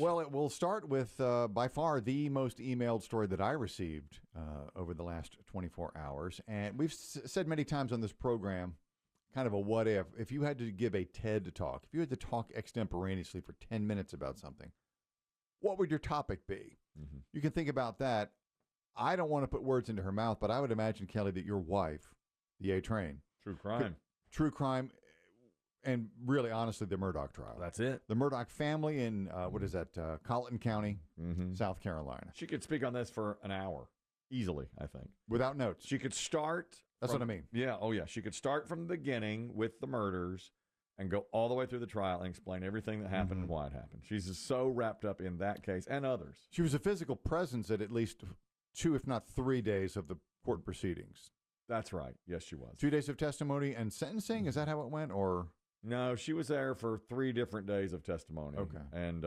Well, it will start with, by far, the most emailed story that I received over the last 24 hours. And we've said many times on this program, kind of a what if you had to give a TED talk, if you had to talk extemporaneously for 10 minutes about something, what would your topic be? Mm-hmm. You can think about that. I don't want to put words into her mouth, but I would imagine, Kelly, that your wife, the A-Train. True crime. True crime, and really, honestly, the Murdaugh trial. That's it. The Murdaugh family in, what is that, Colleton County, South Carolina. She could speak on this for an hour, easily, I think. Without notes. She could start. That's what I mean. Yeah, oh yeah. She could start from the beginning with the murders and go all the way through the trial and explain everything that happened and why it happened. She's just so wrapped up in that case and others. She was a physical presence at least 2, if not 3 days of the court proceedings. That's right. Yes, she was. 2 days of testimony and sentencing? Is that how it went? Or no, she was there for 3 different days of testimony. Okay. And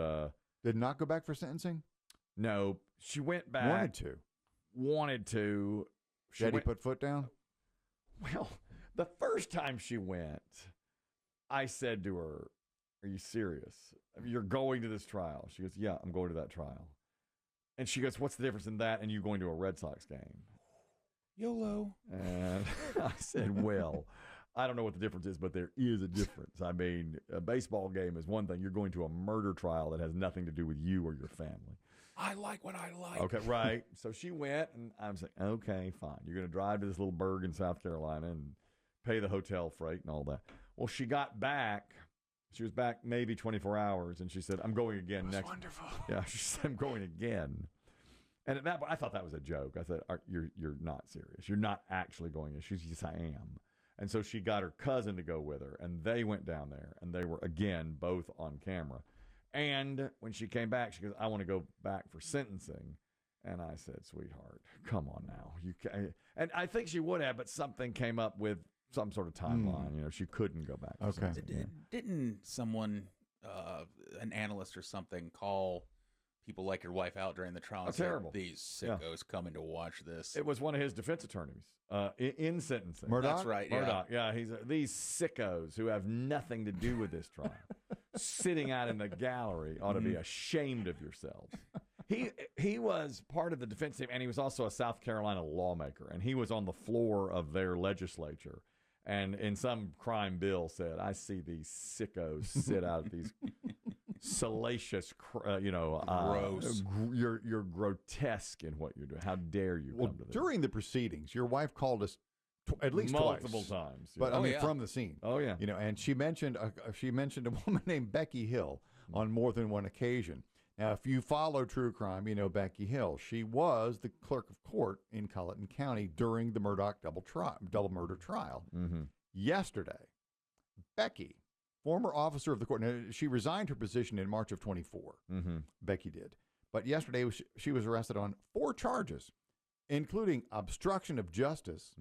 did not go back for sentencing? No, she went back. Wanted to. Daddy put foot down? Well, the first time she went, I said to her, "Are you serious? You're going to this trial?" She goes, "Yeah, I'm going to that trial." And she goes, "What's the difference in that and you going to a Red Sox game?" YOLO. And I said, well, I don't know what the difference is, but there is a difference. I mean, a baseball game is one thing. You're going to a murder trial that has nothing to do with you or your family. I like what I like. Okay, right. So she went, and I was like, okay, fine. You're going to drive to this little burg in South Carolina and pay the hotel freight and all that. Well, she got back. She was back maybe 24 hours, and she said, I'm going again next. Wonderful. Yeah, she said, I'm going again. And at that point, I thought that was a joke. I said, you're not serious. You're not actually going. She's yes, I am. And so she got her cousin to go with her, and they went down there, and they were, again, both on camera. And when she came back, she goes, I want to go back for sentencing. And I said, sweetheart, come on now. You can. And I think she would have, but something came up with some sort of timeline. You know, she couldn't go back. Okay. Didn't someone, an analyst or something, call people like your wife out during the trial and terrible. These sickos coming to watch this? It was one of his defense attorneys in sentencing. Murdaugh? That's right. Murdaugh. Yeah, he's these sickos who have nothing to do with this trial, sitting out in the gallery ought to be ashamed of yourselves. He was part of the defense team, and he was also a South Carolina lawmaker, and he was on the floor of their legislature. And in some crime bill said, I see these sickos sit out at these salacious, gross. You're grotesque in what you're doing. How dare you come to this? During the proceedings, your wife called us at least multiple twice. times. But I mean, from the scene. Oh, yeah. You know, and she mentioned a woman named Becky Hill on more than one occasion. Now, if you follow true crime, you know Becky Hill. She was the clerk of court in Colleton County during the Murdaugh double murder trial. Mm-hmm. Yesterday, Becky, former officer of the court, now, she resigned her position in March of 24. Mm-hmm. Becky did. But yesterday, she was arrested on 4 charges, including obstruction of justice,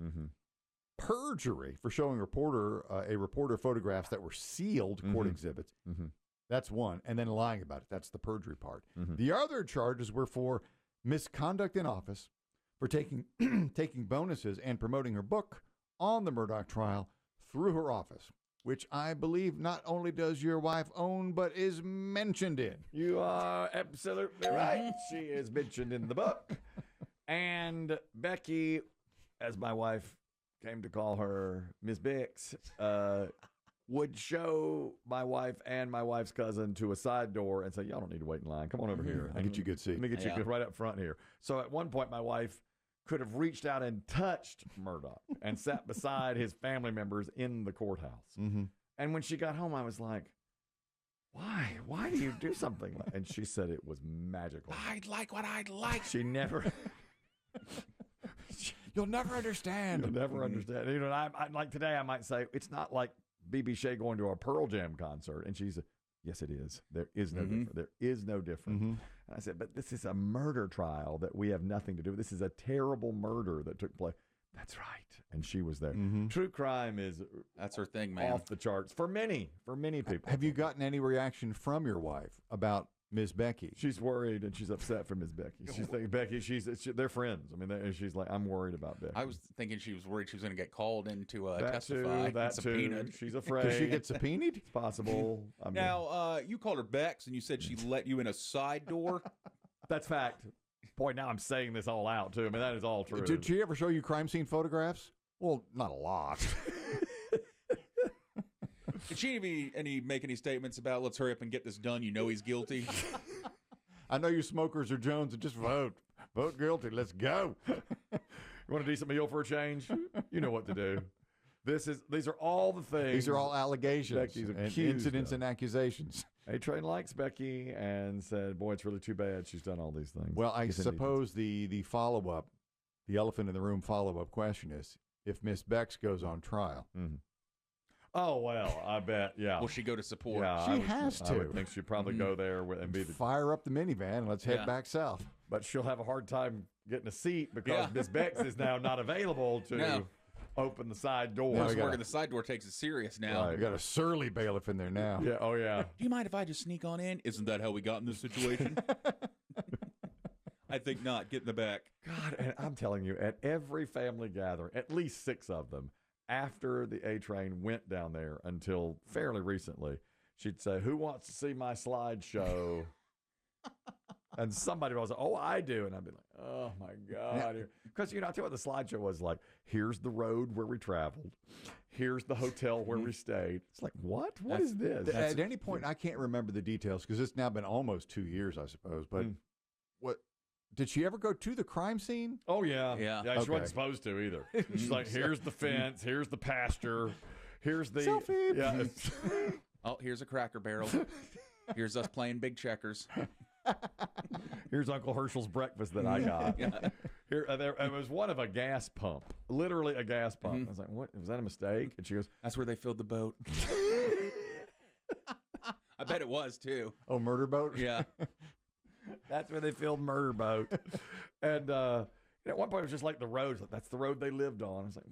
perjury for showing a reporter photographs that were sealed court exhibits. Mm-hmm. That's one. And then lying about it. That's the perjury part. Mm-hmm. The other charges were for misconduct in office, for taking bonuses and promoting her book on the Murdaugh trial through her office, which I believe not only does your wife own, but is mentioned in. You are absolutely right. She is mentioned in the book. And Becky, as my wife came to call her, Miss Bix, would show my wife and my wife's cousin to a side door and say, y'all don't need to wait in line. Come on over here. I'll get you a good seat. Let me get you right up front here. So at one point, my wife could have reached out and touched Murdaugh and sat beside his family members in the courthouse. Mm-hmm. And when she got home, I was like, why? Why do you do something like that? And she said it was magical. I'd like what I'd like. She never... You'll never understand. You'll never understand. You know, I like today, I might say, it's not like BB Shea going to a Pearl Jam concert. And she's, yes, it is. There is no difference. There is no difference. Mm-hmm. And I said, but this is a murder trial that we have nothing to do with. This is a terrible murder that took place. That's right. And she was there. Mm-hmm. True crime is that's her thing, man. Off the charts for many people. Have you gotten any reaction from your wife about Ms. Becky. She's worried and she's upset for Ms. Becky. She's thinking Becky. They're friends. I mean, she's like, I'm worried about Becky. I was thinking she was worried she was going to get called in to that testify. too. That subpoenaed. too. She's afraid. Does she get subpoenaed? It's possible. I mean, Now, you called her Bex, and you said she let you in a side door. that's fact. Boy, now I'm saying this all out too. I mean, that is all true. Did she ever show you crime scene photographs? Well, not a lot. Did she make any statements about let's hurry up and get this done? You know he's guilty. I know you smokers are Jones, and just vote. Vote guilty. Let's go. You want a decent meal for a change? You know what to do. These are all the things. These are all allegations Becky's and accused incidents of. and accusations. A-Train likes Becky and said, boy, it's really too bad she's done all these things. Well, I Guess it suppose the follow-up, the elephant in the room follow-up question is, if Miss Bex goes on trial. Mm-hmm. Oh, well, I bet, yeah. Will she go to support? Yeah, She has to. I would think she'd probably go there and be the... Fire up the minivan and let's head Yeah. back south. But she'll have a hard time getting a seat because Yeah. Miss Bex is now not available to No. open the side door. No, Person we working the side door takes it serious now. Right. We got a surly bailiff in there now. Yeah, oh, yeah. Do you mind if I just sneak on in? Isn't that how we got in this situation? I think not. Get in the back. God, and I'm telling you, at every family gathering, at least 6 of them, after the A-Train went down there until fairly recently, she'd say, who wants to see my slideshow? And somebody was like, oh, I do. And I'd be like, oh, my God. Because, I tell you what the slideshow was like. Here's the road where we traveled. Here's the hotel where we stayed. It's like, what? What is this? At any point, I can't remember the details because it's now been almost 2 years, I suppose. But what did she ever go to the crime scene? Oh, yeah. Yeah. She Okay. wasn't supposed to either. She's like, here's the fence. Here's the pasture. Here's the... Selfie. Yeah. Oh, here's a Cracker Barrel. Here's us playing big checkers. Here's Uncle Herschel's breakfast that I got. Yeah. Here, it was one of a gas pump, literally a gas pump. I was like, "What? Was that a mistake?" And she goes, That's where they filled the boat. I bet it was, too. Oh, murder boat? Yeah. "That's where they filled Murder Boat." And at one point, it was just like the road. Like, that's the road they lived on. I was like,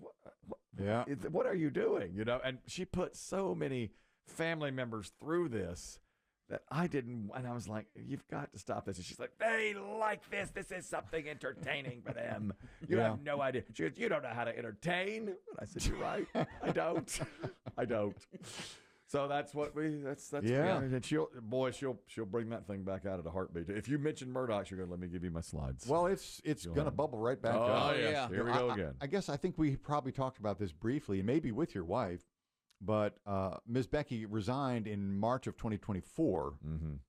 Yeah. what are you doing?" And she put so many family members through this that I didn't. And I was like, "You've got to stop this." And she's like, "They like this. This is something entertaining for them. You Yeah. have no idea." She goes, "You don't know how to entertain." And I said, "You're right. I don't. I don't." So that's what that's Yeah. And she'll bring that thing back out at a heartbeat. If you mention Murdaugh, she'll go, "Let me give you my slides." Well, it's You'll going to have- bubble right back oh up. yes. yeah. Here we go again. I think we probably talked about this briefly, and maybe with your wife, but Ms. Becky resigned in March of 2024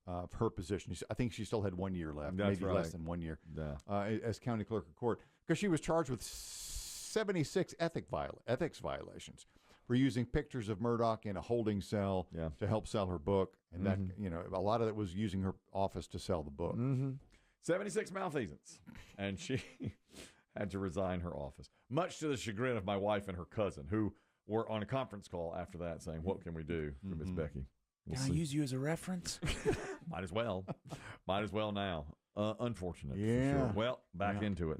of her position. I think she still had 1 year left, That's maybe right. less than 1 year, Yeah. as county clerk of court, because she was charged with 76 ethics violations for using pictures of Murdaugh in a holding cell Yeah. to help sell her book, and that a lot of it was using her office to sell the book. 76 malfeasance. And she had to resign her office, much to the chagrin of my wife and her cousin, who were on a conference call after that saying, what can we do for Miss Becky? We'll Can I see. use you as a reference? Might as well. Might as well now. Unfortunate. for Yeah. sure. Well, back into it now.